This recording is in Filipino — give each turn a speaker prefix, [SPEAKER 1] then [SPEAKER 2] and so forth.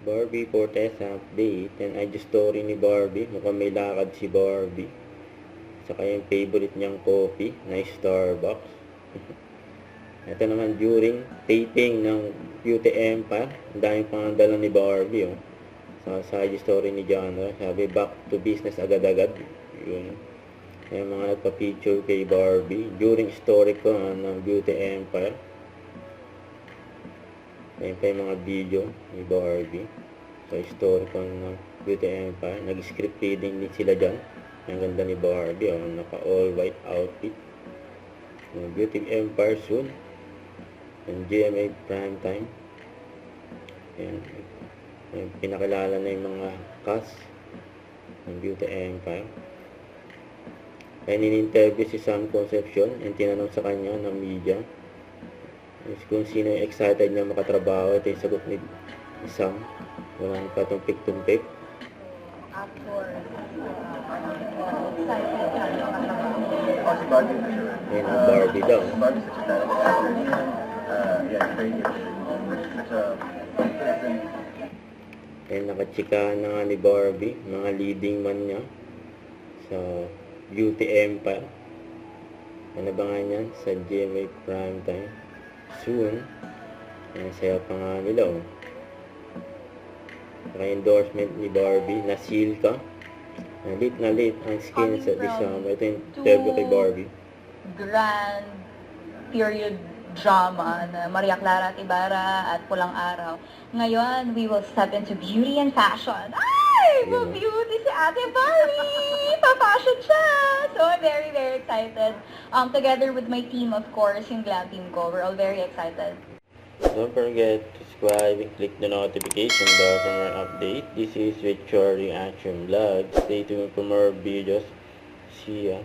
[SPEAKER 1] Barbie for test update. And IG story ni Barbie. Mukhang may lakad si Barbie. Saka yung favorite niyang coffee na Starbucks. Ito naman during taping ng Beauty Empire. Ang daming pangandala ni Barbie. Oh. Sa IG story ni John. Sabi back to business agad-agad. Yun. Yung mga nagpa-picture kay Barbie. During story ko ng Beauty Empire. Ayun pa yung mga video ni Barbie sa story ko ng Beauty Empire. Nag-script reading din sila dyan. Ang ganda ni Barbie, naka all white outfit. Beauty Empire soon. And GMA Primetime. Ayan. Pinakilala na yung mga cast ng Beauty Empire. Kaya in-interview si Sam Concepcion and tinanong sa kanya ng media kung sino yung excited na makatrabaho. Ito yung sagot ni Sam. Walang patumpik-tumpik.
[SPEAKER 2] Actor. Excited na makatrabaho.
[SPEAKER 3] Si Barbie na siya.
[SPEAKER 1] Ayan ang Barbie daw.
[SPEAKER 3] Si Barbie such a talented actor. Yeah, very good. Such a pleasant.
[SPEAKER 1] Ayan, nakachikahan na nga ni Barbie. Mga leading man niya sa Beauty Empire. Ano ba nga yan? Sa GMA Primetime. Soon. Ayan, saya pa nga nila. Naka-endorsement ni Barbie na Silka. Na late ang skin sa December. Ito yung interview kay Barbie.
[SPEAKER 2] Grand period drama na Maria Clara at Ibarra at Pulang Araw. Ngayon, we will step into beauty and fashion. Ay! Beauty si Ate Barbie! Pa-fashion siya! So, I'm very, very excited. Together with my team, of course, yung glam team ko, we're all very excited.
[SPEAKER 1] Don't forget to subscribe and click the notification bell for more update. This is Richard Reaction Vlog. Stay tuned for more videos. See ya.